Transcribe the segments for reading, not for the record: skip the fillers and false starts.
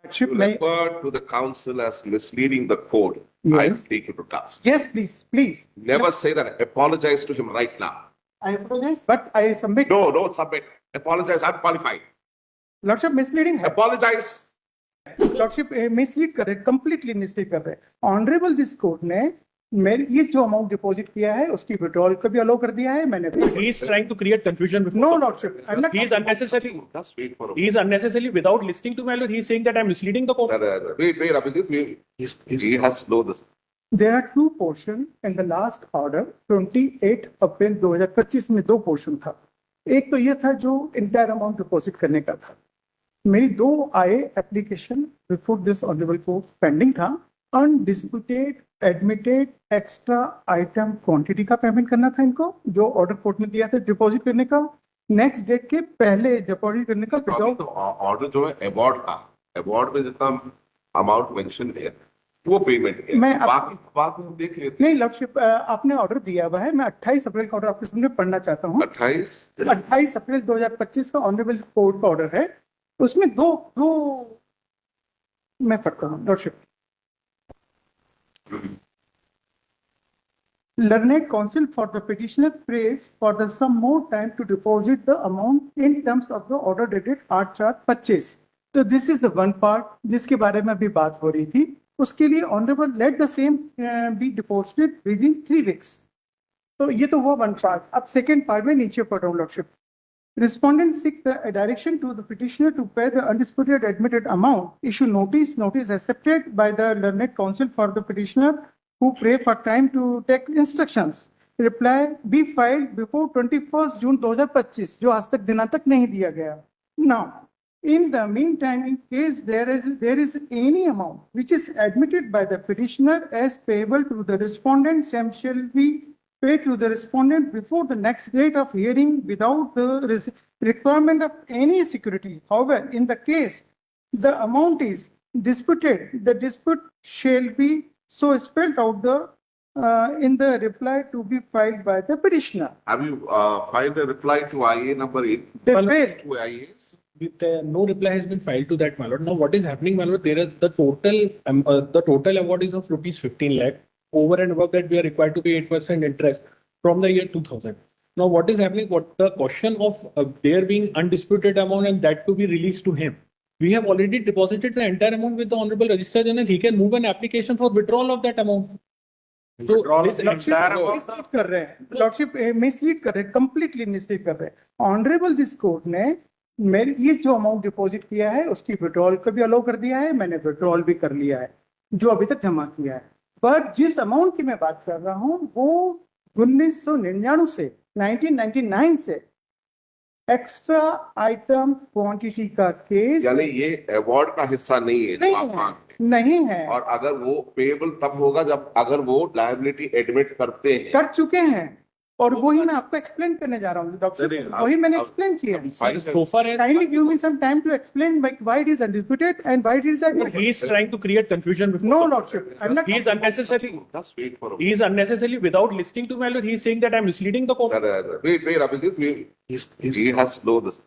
Lordship, You refer to the council as misleading the court. Yes. I take you to task. Yes, please. Never say that. Apologize to him right now. I apologize, but I submit. No, don't submit. Apologize. I'm qualified. Lordship, misleading है. Apologize. Lordship mislead कर रहे, completely mislead कर रहे हैं. Honourable this court ने मेरे ये जो अमाउंट डिपॉजिट किया है उसकी विड्रॉल को भी अलाउ कर दिया है. मैंने He is trying to create confusion. No lordship, He is unnecessary. Just wait for a He is unnecessarily without listening to my lord. He is saying that I am misleading the court. Wait, Abhijit. He has slow this. There are two portion in the last order 28 अप्रैल 2025 में दो portion था. एक तो ये था जो entire amount deposit करने का था. मेरी दो आए application before this honourable court pending था. Undisputed admitted extra item quantity का पेमेंट करना था इनको, जो ऑर्डर कोर्ट ने दिया था डिपॉजिट करने का. नेक्स्ट डेट के पहले डिपॉजिट करने का ऑर्डर जो है अवार्ड का, अवार्ड में जितना अमाउंट मेंशन है वो पेमेंट है. मैं बाकी बात में देख लेते नहीं लॉर्डशिप, आपने ऑर्डर दिया हुआ है. मैं 28 अप्रैल का ऑर्डर आपके सामने पढ़ना चाहता हूँ. 28 अप्रैल 2025 का ऑनरेबल कोर्ट का ऑर्डर है. उसमें दो मैं पढ़ता हूँ lordship. Learned counsel for the petitioner prays for the some more time to deposit the amount in terms of the order dated 8/4/25. तो this is the one part जिसके बारे में अभी बात हो रही थी. उसके लिए honourable let the same be deposited with in 3 weeks. तो ये तो हुआ वन पार्ट. अब सेकेंड पार्ट में नीचे पढ़ रहा हूँ lordship. Respondent seeks the direction to the petitioner to pay the undisputed admitted amount. Issue notice accepted by the learned counsel for the petitioner who pray for time to take instructions. Reply be filed before 21st June 2025, जो आज तक दिना तक नहीं दिया गया. Now, in the meantime, in case there is any amount which is admitted by the petitioner as payable to the respondent, same shall be paid to the respondent before the next date of hearing without the requirement of any security. However, in the case the amount is disputed, the dispute shall be so spelled out in the reply to be filed by the petitioner. Have you filed a reply to IA number 8? They failed. To IAs? No reply has been filed to that, my lord. Now, what is happening, my lord? There is the total award is of rupees 15 lakh. Over and above that, we are required to pay 8% interest from the year 2000. Now, what is happening? What the question of there being undisputed amount and that to be released to him? We have already deposited the entire amount with the Honorable Registrar General. He can move an application for withdrawal of that amount. So, this entire mislead कर रहे हैं lordship, mislead कर रहे हैं, completely mislead कर रहे हैं. Honourable this court ने मेरे ये जो अमाउंट डिपॉजिट किया है उसकी विड्रॉल को भी अलाउ कर दिया है. मैंने विड्रॉल भी कर लिया है जो अभी तक जमा किया है. बट जिस अमाउंट की मैं बात कर रहा हूँ वो 1999 से 1999 से एक्स्ट्रा आइटम क्वांटिटी का केस, यानी ये अवार्ड का हिस्सा नहीं है. नहीं है. और अगर वो पेएबल तब होगा जब अगर वो लायबिलिटी एडमिट करते हैं, कर चुके हैं. और वही मैं आपको एक्सप्लेन करने जा रहा हूँ डॉक्टर. वही मैंने एक्सप्लेन किया. so far as Kindly give me some time to explain why it is undisputed and why it is admitted. he is trying to create confusion. No lordship, I'm not. He is unnecessarily. just wait for a He is unnecessarily without listening to my lord. He is saying that I am misleading the court. Wait, Abhijit. He has slow this.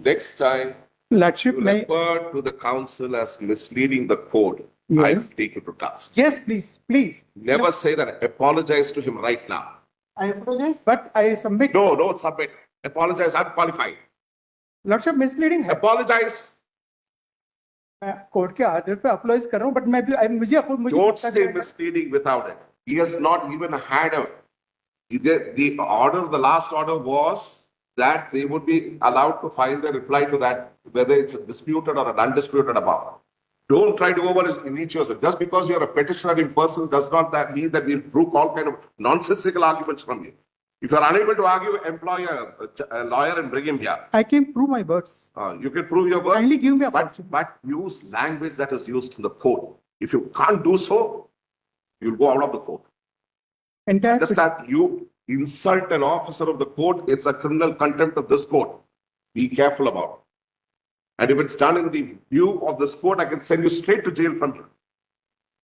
Next time, Lordship, you refer to the council as misleading the court. Yes. I take you to task. yes, please. Never say that. Apologize to him right now. I apologize, but I submit. No, don't submit. Apologize. I'm qualified. Lordship misleading है. Apologize. मैं court के order पे applies कर रहा हूँ, but मैं भी मुझे Don't say misleading without it. He has not even had the order. The last order was that they would be allowed to file their reply to that, whether it's a disputed or an undisputed amount. Don't try to overreach yourself. Just because you're a petitioner in person does not that mean that we'll prove all kind of nonsensical arguments from you. If you're unable to argue, employ a lawyer and bring him here. I can prove my words. You can prove your work. Kindly give me a But use language that is used in the court. If you can't do so, you'll go out of the court. entire Just that you insult an officer of the court, it's a criminal contempt of this court. Be careful about it. And if it's done in the view of this court, I can send you straight to jail from here.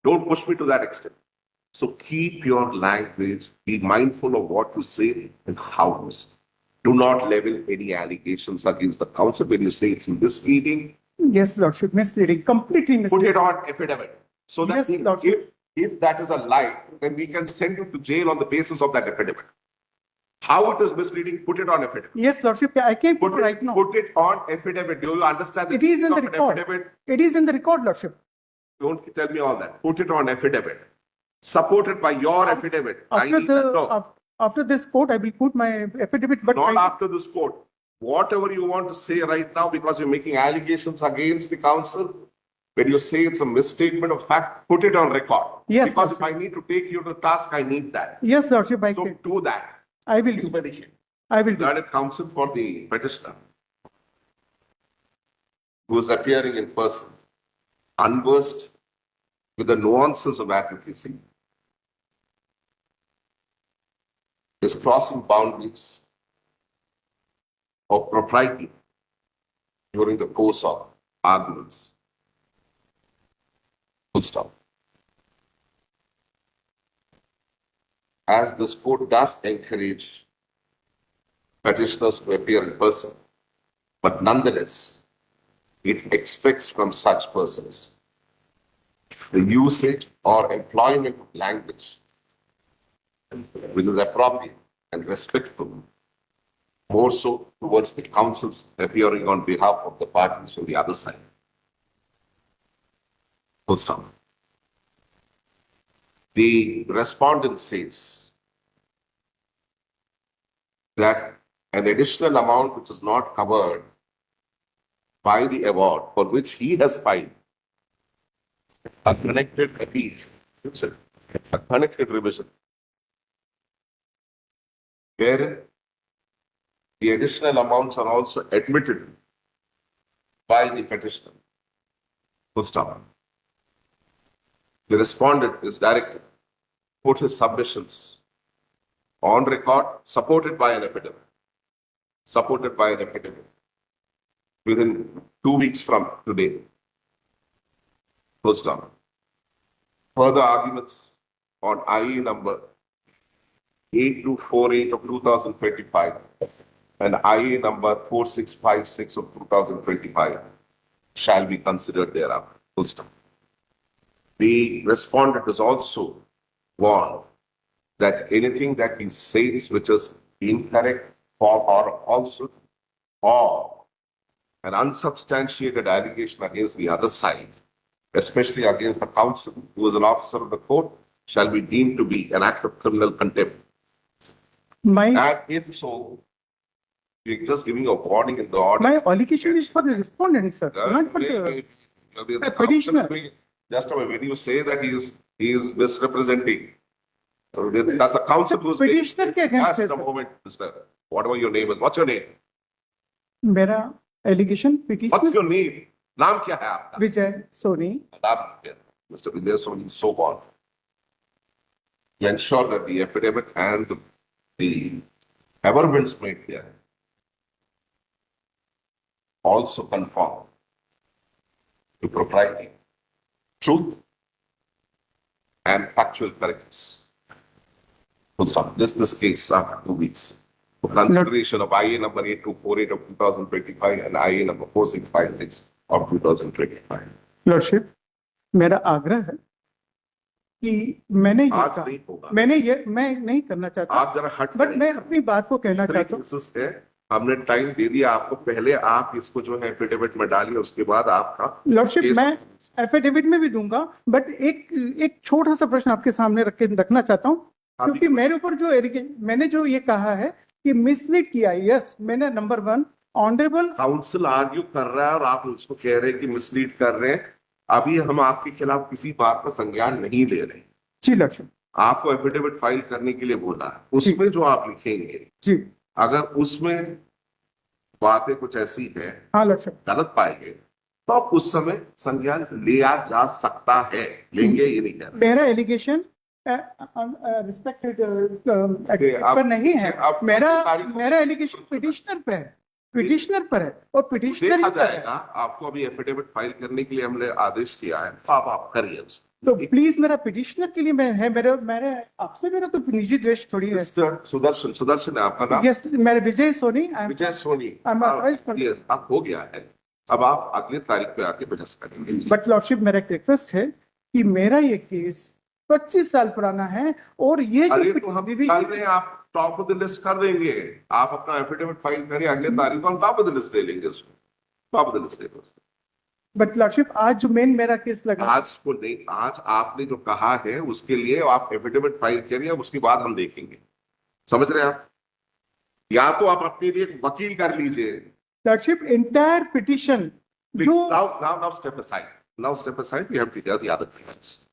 Don't push me to that extent. So keep your language, be mindful of what you say and how you say. Do not level any allegations against the council when you say it's misleading Yes, Lordship, misleading, completely Put misleading. it on affidavit. So that Yes, if, Lordship. if that is a lie, then we can send you to jail on the basis of that affidavit. How it is misleading, put it on affidavit. Yes, Lordship, I can put Put right it, now. put it on affidavit. Do you understand? It is in the meaning of an record. affidavit? It is in the record, Lordship. Don't tell me all that. Put it on affidavit. Supported by your affidavit. I After need that. No, after this court, I will put my affidavit, but not I, after this court. Whatever you want to say right now, because you're making allegations against the council, when you say it's a misstatement of fact, put it on record. Yes, Because if Lordship. I need to take you to task, I need that. Yes, Lordship, I So can. do that. I will Please do. petition. I will do. Learned counsel for the petitioner, who is appearing in person, unversed with the nuances of advocacy, is crossing boundaries of propriety during the course of arguments. Full stop. As this court does encourage petitioners to appear in person, but nonetheless, it expects from such persons the usage or employment of language which is appropriate and respectful, more so towards the counsels appearing on behalf of the parties on the other side. Full stop. The respondent says that an additional amount which is not covered by the award for which he has filed a connected appeal, a connected revision, wherein the additional amounts are also admitted by the petitioner. Full stop. The respondent is directed to put his submissions on record, supported by an affidavit. Supported by an affidavit within 2 weeks from today. Full stop. Further arguments on IE number 8248 of 2025 and IE number 4656 of 2025 shall be considered thereafter. Full stop. The respondent is also warned that anything that he says which is incorrect or false or an unsubstantiated allegation against the other side, especially against the counsel who is an officer of the court, shall be deemed to be an act of criminal contempt. My, And if so, you're just giving a warning in the order. my allegation is for the respondent, sir, not for the petitioner. Just a minute, when you say that he is misrepresenting, that's a counsel who's Petitioner के against Just है, a sir. moment, mister. Whatever your name is, what's your name? मेरा allegation What's petitioner your name? नाम क्या है आपका? विजय Soni. Mr. Vijay Soni, so on. To ensure that the affidavit and the evidence made here also conform to propriety, truth, and factual correctness. Full stop. This case after 2 weeks. For consideration of IA number 8248 of 2025 and IA number 4656 of 2025. Lordship, मेरा आग्रह है कि मैंने ये आज कहा, नहीं होगा। मैं नहीं करना चाहता, आप जरा हट बट मैं अपनी बात को कहना दूसरे चाहता हूँ. केसेस है, हमने टाइम दे दिया आपको, पहले आप इसको जो है एफिडेविट में डालिए, उसके बाद आपका लॉर्डशिप, केस- मैं एफिडेविट में भी दूंगा, बट एक छोटा सा प्रश्न आपके सामने रखना चाहता हूँ, क्योंकि मेरे ऊपर जो मैंने जो ये कहा है कि मिसलीड किया, यस, मैंने नंबर 1 ऑनरेबल काउंसिल आर्ग्यू कर रहा है और आप उसको कह रहे हैं कि मिसलीड कर रहे हैं। अभी हम आपके खिलाफ किसी बात का संज्ञान नहीं ले रहे। जी लॉर्डशिप, आपको एफिडेविट फाइल करने के लिए बोला है, उसमें जो आप लिखेंगे, जी अगर उसमें बातें कुछ ऐसी है, हाँ लॉर्डशिप, गलत पाए गए, तो आप उस समय संज्ञान लिया जा सकता है। लेंगे ये नहीं कह रहे। मेरा एलिगेशन रिस्पेक्टेड आप- पर नहीं है, आप- मेरा एलिगेशन पिटिशनर पे है, पिटिशनर पर है, और पिटिशनर देखा ही पर है. जाएगा। आपको अभी एफिडेविट फाइल करने के लिए हमने आदेश दिया है, तो आप करिए उसको। तो प्लीज मेरा पिटिशनर के लिए मेरे आपसे मेरा तो निजी द्वेष थोड़ी है. मिस्टर सुदर्शन है आपका नाम? यस, मेरा विजय सोनी, विजय Soni. I'm authorized for- Yes, अब हो गया है। अब आप अगली तारीख पे आके बहस करेंगे। बट लॉर्डशिप मेरा एक रिक्वेस्ट है कि मेरा ये केस 25 साल पुराना है और ये अरे जो तो हम रिवीजन कल में आप टॉप ऑफ द लिस्ट कर देंगे, आप अपना एफिडेविट फाइल करिए, अगले तारीख को हम टॉप ऑफ द लिस्ट ले लेंगे उसको, टॉप ऑफ द लिस्ट ले लेंगे। बट लॉर्डशिप आज जो मेन मेरा केस लगा आज को नहीं, आज आपने जो कहा है उसके लिए आप एफिडेविट फाइल करिए, उसके बाद हम देखेंगे। समझ रहे हैं आप? या तो आप अपने लिए एक वकील कर लीजिए। लॉर्डशिप एंटायर पिटिशन Please, जो now step aside. Now step aside. We have to hear the other cases.